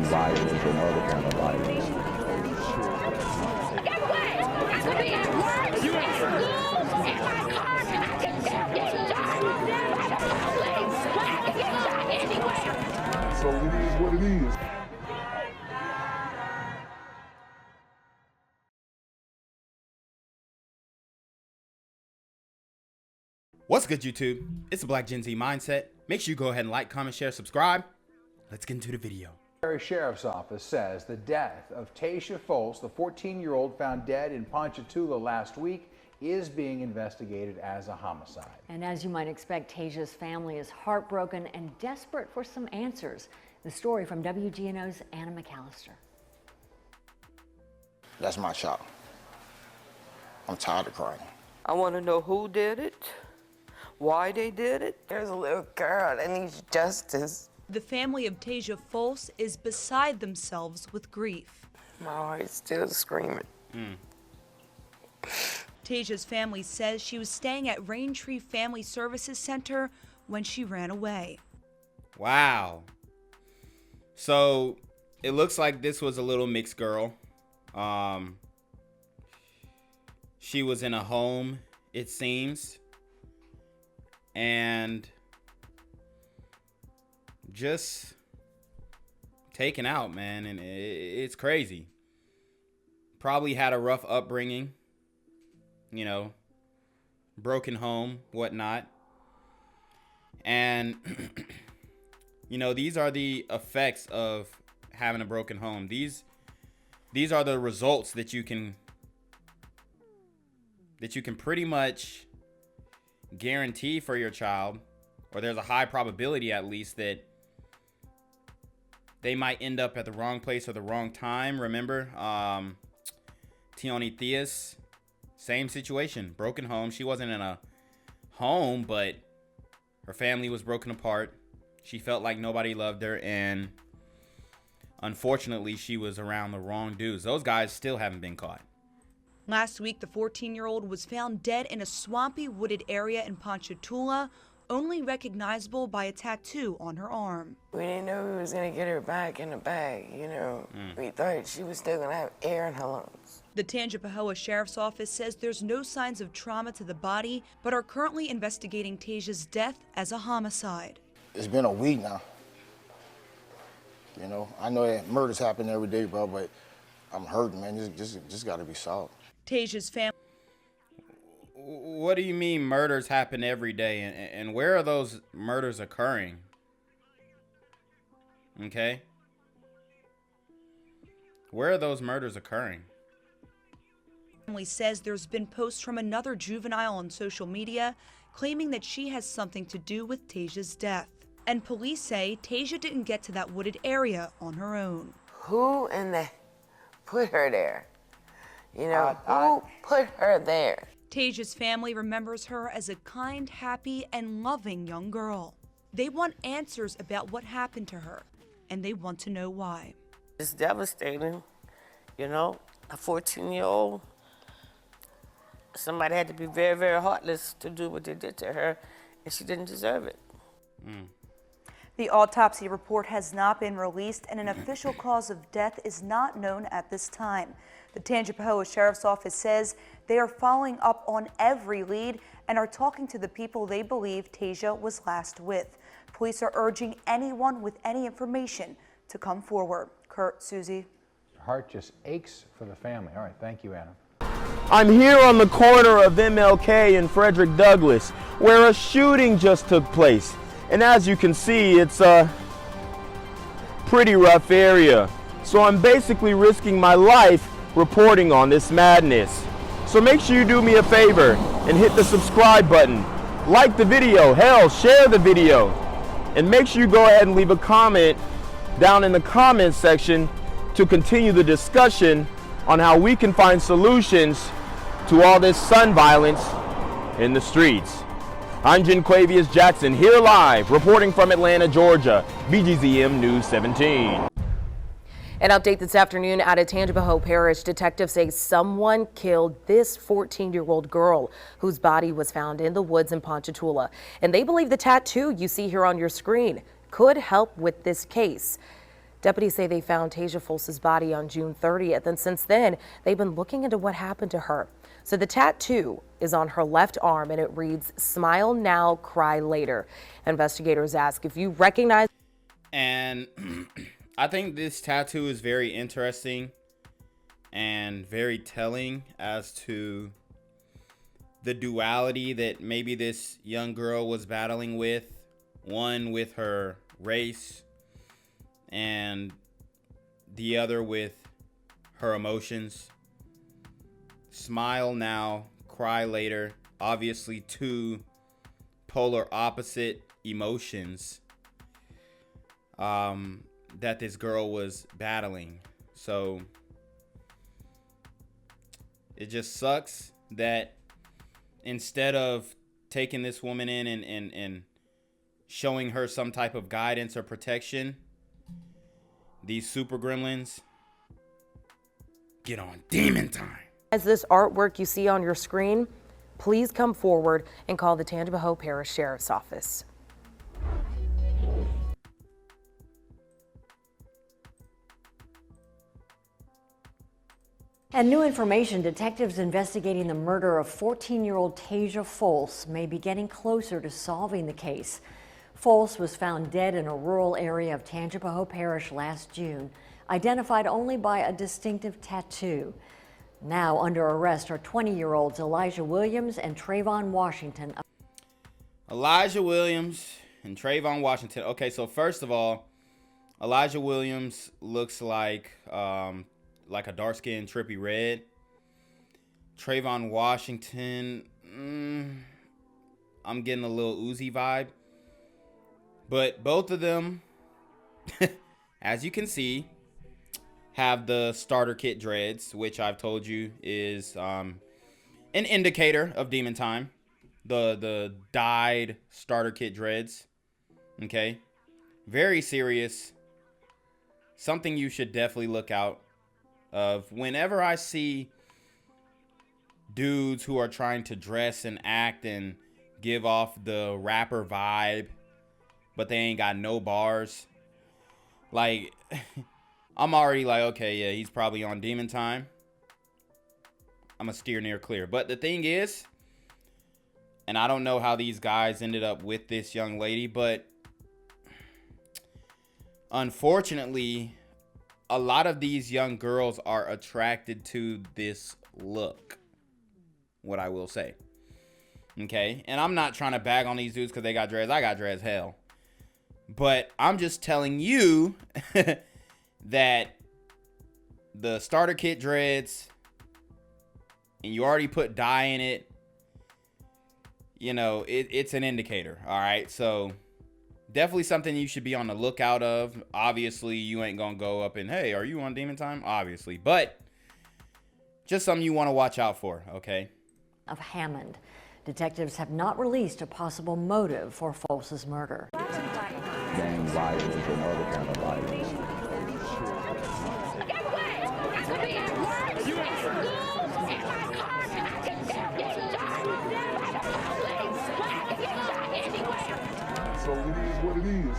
violence or no other kind of violence. Get away! I could be at work, at school, in my car, I can still get shot by the police, but I can get shot anywhere. So it is what it is. What's good, YouTube? It's the Black Gen Z Mindset. Make sure you go ahead and like, comment, share, subscribe. Let's get into the video. Sheriff's Office says the death of Taysia Folse, the 14-year-old found dead in Ponchatoula last week, is being investigated as a homicide. And as you might expect, Taysia's family is heartbroken and desperate for some answers. The story from WGNO's Anna McAllister. That's my child. I'm tired of crying. I want to know who did it, why they did it. There's a little girl that needs justice. The family of Taysia Folse is beside themselves with grief. My heart's still screaming. Taysia's family says she was staying at Raintree Family Services Center when she ran away. Wow. So it looks like this was a little mixed girl. She was in a home, it seems, and just taken out, man, and it's crazy. Probably had a rough upbringing, you know, broken home, whatnot. And, you know, these are the effects of having a broken home. These are the results that you can pretty much guarantee for your child, or there's a high probability at least that they might end up at the wrong place or the wrong time. Remember, Odysse, same situation, broken home. She wasn't in a home, but her family was broken apart. She felt like nobody loved her, and unfortunately, she was around the wrong dudes. Those guys still haven't been caught. Last week, the 14-year-old was found dead in a swampy, wooded area in Ponchatoula, only recognizable by a tattoo on her arm. We didn't know we was gonna get her back in the bag, you know. We thought she was still gonna have air in her lungs. The Tangipahoa Sheriff's Office says there's no signs of trauma to the body, but are currently investigating Taysia's death as a homicide. It's been a week now. You know, I know that murders happen every day, bro, but I'm hurting, man. Just gotta be solved. Taysia's family. What do you mean murders happen every day? And where are those murders occurring? Okay. Where are those murders occurring? Family says there's been posts from another juvenile on social media claiming that she has something to do with Taysia's death. And police say Taysia didn't get to that wooded area on her own. Who in the put her there? You know, who put her there? Taysia's family remembers her as a kind, happy, and loving young girl. They want answers about what happened to her, and they want to know why. It's devastating, you know, a 14-year-old. Somebody had to be very, very heartless to do what they did to her, and she didn't deserve it. The autopsy report has not been released, and an official cause of death is not known at this time. The Tangipahoa Sheriff's Office says they are following up on every lead and are talking to the people they believe Taysia was last with. Police are urging anyone with any information to come forward. Kurt, Susie. Your heart just aches for the family. All right, thank you, Anna. I'm here on the corner of MLK and Frederick Douglass, where a shooting just took place. And as you can see, it's a pretty rough area. So I'm basically risking my life reporting on this madness. So make sure you do me a favor and hit the subscribe button. Like the video, hell, share the video. And make sure you go ahead and leave a comment down in the comments section to continue the discussion on how we can find solutions to all this son violence in the streets. I'm Jenquavius Jackson, here live, reporting from Atlanta, Georgia, BGZM News 17. An update this afternoon out of Tangipahoa Parish. Detectives say someone killed this 14-year-old girl whose body was found in the woods in Ponchatoula. And they believe the tattoo you see here on your screen could help with this case. Deputies say they found Taysia Folse's body on June 30th, and since then, they've been looking into what happened to her. So the tattoo is on her left arm, and it reads, "Smile now, cry later." Investigators ask if you recognize. And I think this tattoo is very interesting and very telling as to the duality that maybe this young girl was battling with. One with her race and the other with her emotions. Smile now, cry later. Obviously two polar opposite emotions that this girl was battling. So it just sucks that instead of taking this woman in and showing her some type of guidance or protection, these super gremlins get on demon time. As this artwork you see on your screen, please come forward and call the Tangipahoa Parish Sheriff's Office. And new information, detectives investigating the murder of 14-year-old Taysia Folse may be getting closer to solving the case. Folse was found dead in a rural area of Tangipahoa Parish last June, identified only by a distinctive tattoo. Now under arrest are 20-year-olds Elijah Williams and Travon Washington. Elijah Williams and Travon Washington. Okay, so first of all, Elijah Williams looks like a dark-skinned trippy red. Travon Washington, I'm getting a little Uzi vibe. But both of them, as you can see, have the starter kit dreads, which I've told you is an indicator of demon time. The dyed starter kit dreads. Okay. Very serious. Something you should definitely look out of. Whenever I see dudes who are trying to dress and act and give off the rapper vibe, but they ain't got no bars, like, I'm already like, okay, yeah, he's probably on demon time. I'm gonna steer near clear. But the thing is, and I don't know how these guys ended up with this young lady, but unfortunately, a lot of these young girls are attracted to this look. What I will say. Okay? And I'm not trying to bag on these dudes because they got dreads. I got dreads, hell. But I'm just telling you that the starter kit dreads, and you already put dye in it, you know, it's an indicator. All right? So definitely something you should be on the lookout of. Obviously, you ain't gonna go up and, hey, are you on demon time? Obviously. But just something you want to watch out for, okay? Of Hammond. Detectives have not released a possible motive for Folse's murder. Gang violence and other kind of violence. Guess what? I could be at work, at school, in my car, and I can still get shot by the police. I can get shot anywhere. So it is what it is.